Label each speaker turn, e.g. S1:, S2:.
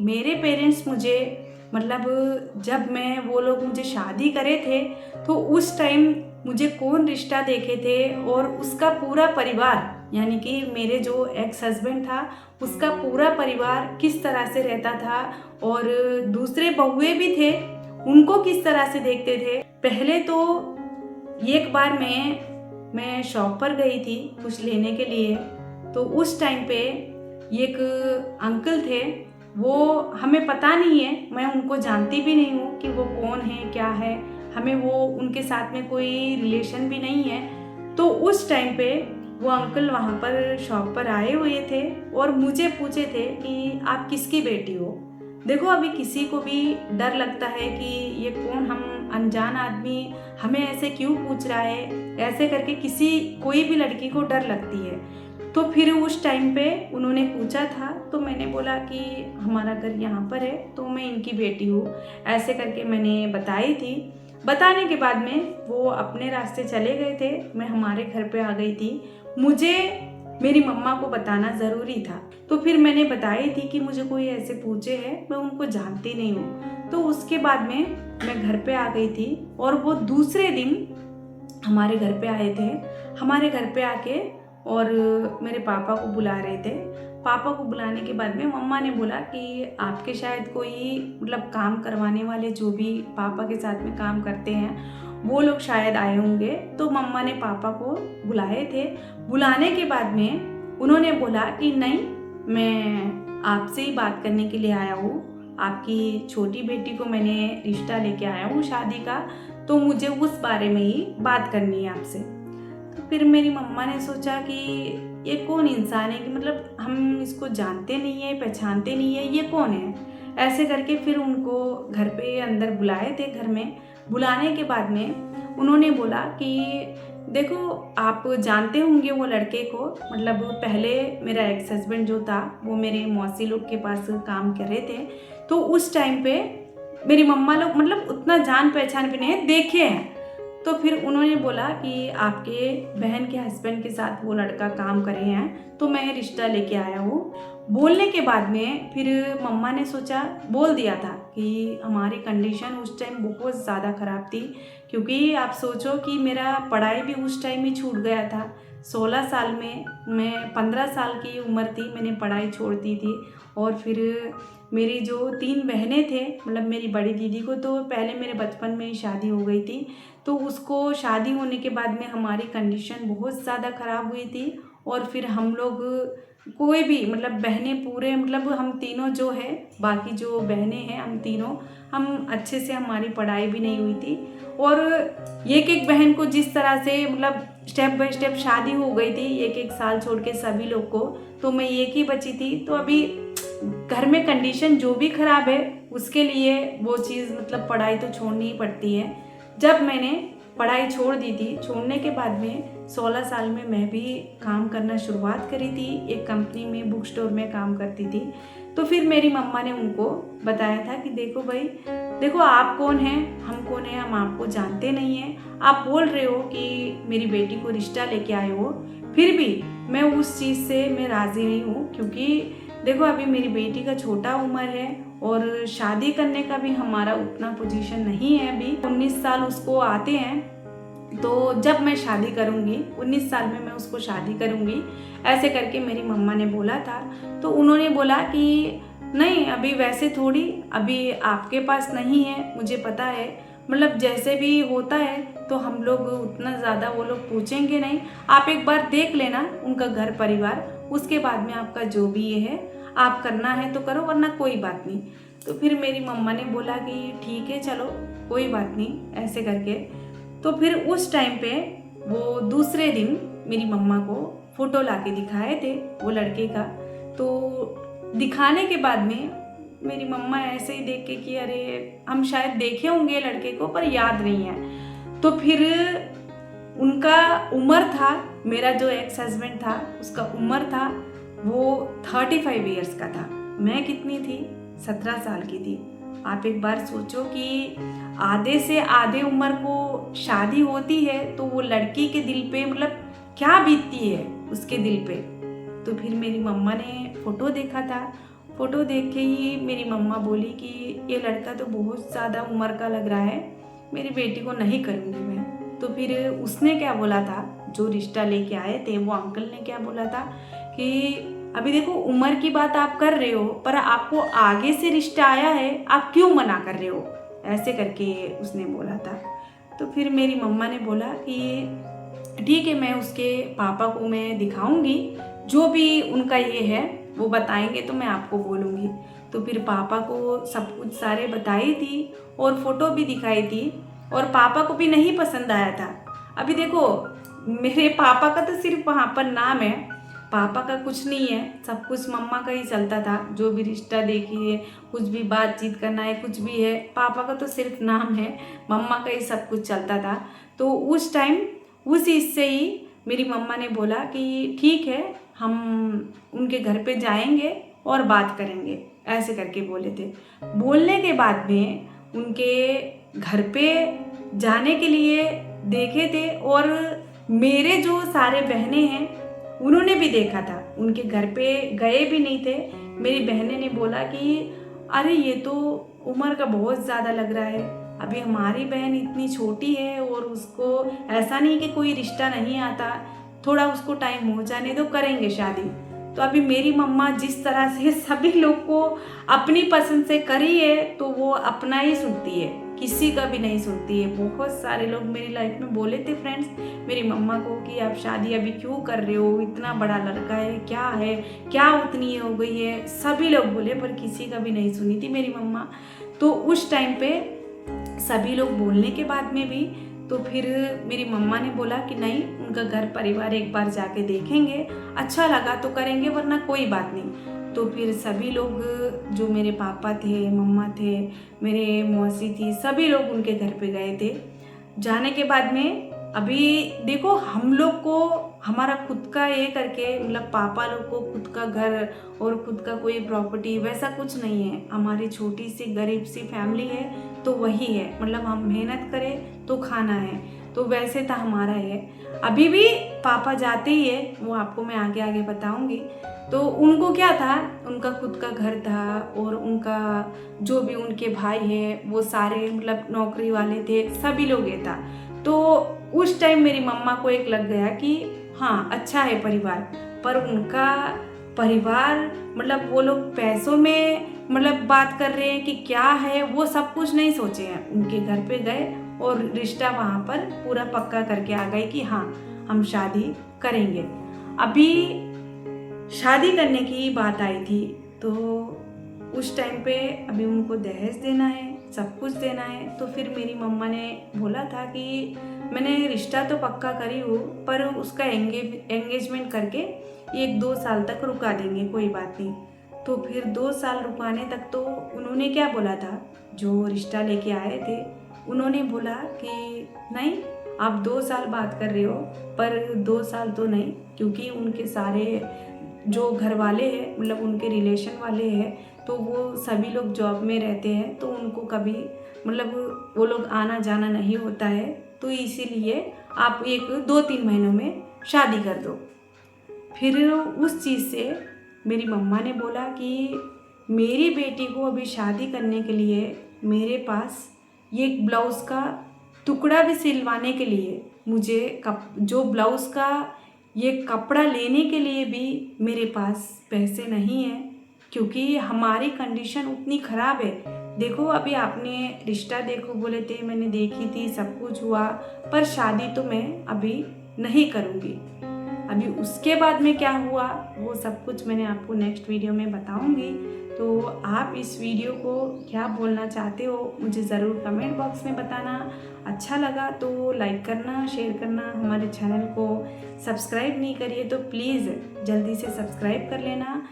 S1: मेरे पेरेंट्स मुझे मतलब जब मैं वो लोग मुझे शादी करे थे तो उस टाइम मुझे कौन रिश्ता देखे थे और उसका पूरा परिवार यानी कि मेरे जो एक्स हस्बैंड था उसका पूरा परिवार किस तरह से रहता था और दूसरे बहुए भी थे उनको किस तरह से देखते थे। पहले तो एक बार मैं शॉप पर गई थी कुछ लेने के लिए, तो उस टाइम पे एक अंकल थे, वो हमें पता नहीं है, मैं उनको जानती भी नहीं हूँ कि वो कौन है क्या है, हमें वो उनके साथ में कोई रिलेशन भी नहीं है। तो उस टाइम पे वो अंकल वहाँ पर शॉप पर आए हुए थे और मुझे पूछे थे कि आप किसकी बेटी हो। देखो अभी किसी को भी डर लगता है कि ये कौन, हम अनजान आदमी हमें ऐसे क्यों पूछ रहा है, ऐसे करके किसी कोई भी लड़की को डर लगती है। तो फिर उस टाइम पे उन्होंने पूछा था तो मैंने बोला कि हमारा घर यहाँ पर है तो मैं इनकी बेटी हूँ, ऐसे करके मैंने बताई थी। बताने के बाद में वो अपने रास्ते चले गए थे, मैं हमारे घर पे आ गई थी। मुझे मेरी मम्मा को बताना ज़रूरी था, तो फिर मैंने बताई थी कि मुझे कोई ऐसे पूछे है, मैं उनको जानती नहीं हूँ। तो उसके बाद में मैं घर पे आ गई थी और वो दूसरे दिन हमारे घर पे आए थे। हमारे घर पे आके और मेरे पापा को बुला रहे थे। पापा को बुलाने के बाद में मम्मा ने बोला कि आपके शायद कोई मतलब काम करवाने वाले जो भी पापा के साथ में काम करते हैं वो लोग शायद आए होंगे। तो मम्मा ने पापा को बुलाए थे। बुलाने के बाद में उन्होंने बोला कि नहीं, मैं आपसे ही बात करने के लिए आया हूँ, आपकी छोटी बेटी को मैंने रिश्ता लेके आया हूँ शादी का, तो मुझे उस बारे में ही बात करनी है आपसे। तो फिर मेरी मम्मा ने सोचा कि ये कौन इंसान है कि मतलब हम इसको जानते नहीं है, पहचानते नहीं है, ये कौन है, ऐसे करके फिर उनको घर पे अंदर बुलाए थे। घर में बुलाने के बाद में उन्होंने बोला कि देखो आप जानते होंगे वो लड़के को, मतलब पहले मेरा एक्स हस्बैंड जो था वो मेरे मौसी लोग के पास काम कर रहे थे। तो उस टाइम पे मेरी मम्मा लोग मतलब उतना जान पहचान भी नहीं है, देखे हैं। तो फिर उन्होंने बोला कि आपके बहन के हस्बैंड के साथ वो लड़का काम करे हैं तो मैं रिश्ता लेके आया हूँ। बोलने के बाद में फिर मम्मा ने सोचा, बोल दिया था कि हमारी कंडीशन उस टाइम बहुत ज़्यादा ख़राब थी, क्योंकि आप सोचो कि मेरा पढ़ाई भी उस टाइम ही छूट गया था। 16 साल में, मैं 15 साल की उम्र थी, मैंने पढ़ाई छोड़ दी थी। और फिर मेरी जो 3 बहनें थे, मतलब मेरी बड़ी दीदी को तो पहले मेरे बचपन में ही शादी हो गई थी, तो उसको शादी होने के बाद में हमारी कंडीशन बहुत ज़्यादा ख़राब हुई थी। और फिर हम लोग कोई भी मतलब बहनें पूरे मतलब हम तीनों जो है, बाकी जो बहनें हैं हम तीनों, हम अच्छे से हमारी पढ़ाई भी नहीं हुई थी। और एक एक बहन को जिस तरह से मतलब स्टेप बाय स्टेप शादी हो गई थी, एक एक साल छोड़ के सभी लोग को, तो मैं एक ही बची थी। तो अभी घर में कंडीशन जो भी ख़राब है उसके लिए वो चीज़ मतलब पढ़ाई तो छोड़नी ही पड़ती है। जब मैंने पढ़ाई छोड़ दी थी, छोड़ने के बाद में 16 साल में मैं भी काम करना शुरुआत करी थी, एक कंपनी में बुक स्टोर में काम करती थी। तो फिर मेरी मम्मा ने उनको बताया था कि देखो भाई, देखो आप कौन हैं, हम कौन हैं, हम आपको जानते नहीं हैं, आप बोल रहे हो कि मेरी बेटी को रिश्ता लेके आए हो, फिर भी मैं उस चीज़ से मैं राज़ी नहीं हूँ, क्योंकि देखो अभी मेरी बेटी का छोटा उम्र है और शादी करने का भी हमारा उतना पोजीशन नहीं है। अभी 19 साल उसको आते हैं, तो जब मैं शादी करूँगी 19 साल में मैं उसको शादी करूँगी, ऐसे करके मेरी मम्मा ने बोला था। तो उन्होंने बोला कि नहीं, अभी वैसे थोड़ी, अभी आपके पास नहीं है, मुझे पता है, मतलब जैसे भी होता है तो हम लोग उतना ज़्यादा वो लोग पूछेंगे नहीं, आप एक बार देख लेना उनका घर परिवार, उसके बाद में आपका जो भी ये है आप करना है तो करो, वरना कोई बात नहीं। तो फिर मेरी मम्मा ने बोला कि ठीक है चलो कोई बात नहीं, ऐसे करके। तो फिर उस टाइम पे वो दूसरे दिन मेरी मम्मा को फ़ोटो ला के दिखाए थे वो लड़के का। तो दिखाने के बाद में मेरी मम्मा ऐसे ही देख के कि अरे हम शायद देखे होंगे लड़के को पर याद नहीं है। तो फिर उनका उम्र था, मेरा जो एक्स हस्बैंड था उसका उम्र था वो 35 ईयर्स का था, मैं कितनी थी, 17 साल की थी। आप एक बार सोचो कि आधे से आधे उम्र को शादी होती है तो वो लड़की के दिल पे मतलब क्या बीतती है उसके दिल पे। तो फिर मेरी मम्मा ने फ़ोटो देखा था फ़ोटो देख के ही मेरी मम्मा बोली कि ये लड़का तो बहुत ज़्यादा उम्र का लग रहा है, मेरी बेटी को नहीं करूँगी मैं। तो फिर उसने क्या बोला था, जो रिश्ता लेके आए थे वो अंकल ने क्या बोला था कि अभी देखो उम्र की बात आप कर रहे हो, पर आपको आगे से रिश्ता आया है, आप क्यों मना कर रहे हो, ऐसे करके उसने बोला था। तो फिर मेरी मम्मा ने बोला कि ठीक है, मैं उसके पापा को मैं दिखाऊंगी, जो भी उनका ये है वो बताएंगे तो मैं आपको बोलूँगी। तो फिर पापा को सब कुछ सारे बताई थी और फ़ोटो भी दिखाई थी, और पापा को भी नहीं पसंद आया था। अभी देखो मेरे पापा का तो सिर्फ वहाँ पर नाम है, पापा का कुछ नहीं है, सब कुछ मम्मा का ही चलता था। जो भी रिश्ता देखिए, कुछ भी बातचीत करना है, कुछ भी है, पापा का तो सिर्फ नाम है, मम्मा का ही सब कुछ चलता था। तो उस टाइम उस चीज़ से ही मेरी मम्मा ने बोला कि ठीक है, हम उनके घर पे जाएंगे और बात करेंगे, ऐसे करके बोले थे। बोलने के बाद में उनके घर पे जाने के लिए देखे थे, और मेरे जो सारे बहनें हैं उन्होंने भी देखा था, उनके घर पे गए भी नहीं थे। मेरी बहनें ने बोला कि अरे ये तो उम्र का बहुत ज़्यादा लग रहा है, अभी हमारी बहन इतनी छोटी है और उसको ऐसा नहीं कि कोई रिश्ता नहीं आता, थोड़ा उसको टाइम हो जाने दो, करेंगे शादी। तो अभी मेरी मम्मा जिस तरह से सभी लोग को अपनी पसंद से करी है, तो वो अपना ही सुनती है, किसी का भी नहीं सुनती है। बहुत सारे लोग मेरी लाइफ में बोले थे फ्रेंड्स मेरी मम्मा को कि आप शादी अभी क्यों कर रहे हो, इतना बड़ा लड़का है, क्या उतनी हो गई है, सभी लोग बोले, पर किसी का भी नहीं सुनी थी मेरी मम्मा। तो उस टाइम पे सभी लोग बोलने के बाद में भी, तो फिर मेरी मम्मा ने बोला कि नहीं, उनका घर परिवार एक बार जाके देखेंगे, अच्छा लगा तो करेंगे, वरना कोई बात नहीं। तो फिर सभी लोग, जो मेरे पापा थे, मम्मा थे, मेरे मौसी थी, सभी लोग उनके घर पे गए थे। जाने के बाद में अभी देखो हम लोग को हमारा खुद का ये करके, मतलब पापा लोग को खुद का घर और खुद का कोई प्रॉपर्टी वैसा कुछ नहीं है, हमारी छोटी सी गरीब सी फैमिली है, तो वही है, मतलब हम मेहनत करें तो खाना है, तो वैसे था हमारा है। अभी भी पापा जाते ही है, वो आपको मैं आगे आगे बताऊंगी। तो उनको क्या था, उनका खुद का घर था, और उनका जो भी उनके भाई है वो सारे मतलब नौकरी वाले थे, सभी लोग ये था। तो उस टाइम मेरी मम्मा को एक लग गया कि हाँ अच्छा है परिवार, पर उनका परिवार मतलब वो लोग पैसों में मतलब बात कर रहे हैं कि क्या है, वो सब कुछ नहीं सोचे हैं। उनके घर पे गए और रिश्ता वहाँ पर पूरा पक्का करके आ गए कि हाँ हम शादी करेंगे। अभी शादी करने की बात आई थी, तो उस टाइम पे अभी उनको दहेज देना है, सब कुछ देना है। तो फिर मेरी मम्मा ने बोला था कि मैंने रिश्ता तो पक्का करी हूँ, पर उसका एंगेजमेंट करके 1-2 साल तक रुका देंगे, कोई बात नहीं। तो फिर 2 साल रुकाने तक तो उन्होंने क्या बोला था, जो रिश्ता लेके आए थे उन्होंने बोला कि नहीं, आप 2 साल बात कर रहे हो, पर 2 साल तो नहीं, क्योंकि उनके सारे जो घर वाले हैं, मतलब उनके रिलेशन वाले हैं, तो वो सभी लोग जॉब में रहते हैं, तो उनको कभी मतलब वो लोग आना जाना नहीं होता है, तो इसीलिए आप 1-2-3 महीनों में शादी कर दो। फिर उस चीज़ से मेरी मम्मा ने बोला कि मेरी बेटी को अभी शादी करने के लिए मेरे पास ये ब्लाउज़ का टुकड़ा भी सिलवाने के लिए, मुझे जो ब्लाउज़ का ये कपड़ा लेने के लिए भी मेरे पास पैसे नहीं हैं, क्योंकि हमारी कंडीशन उतनी ख़राब है। देखो अभी आपने रिश्ता देखो बोले थे, मैंने देखी थी, सब कुछ हुआ, पर शादी तो मैं अभी नहीं करूँगी। अभी उसके बाद में क्या हुआ वो सब कुछ मैंने आपको नेक्स्ट वीडियो में बताऊँगी। तो आप इस वीडियो को क्या बोलना चाहते हो मुझे ज़रूर कमेंट बॉक्स में बताना। अच्छा लगा तो लाइक करना, शेयर करना, हमारे चैनल को सब्सक्राइब नहीं करिए तो प्लीज़ जल्दी से सब्सक्राइब कर लेना।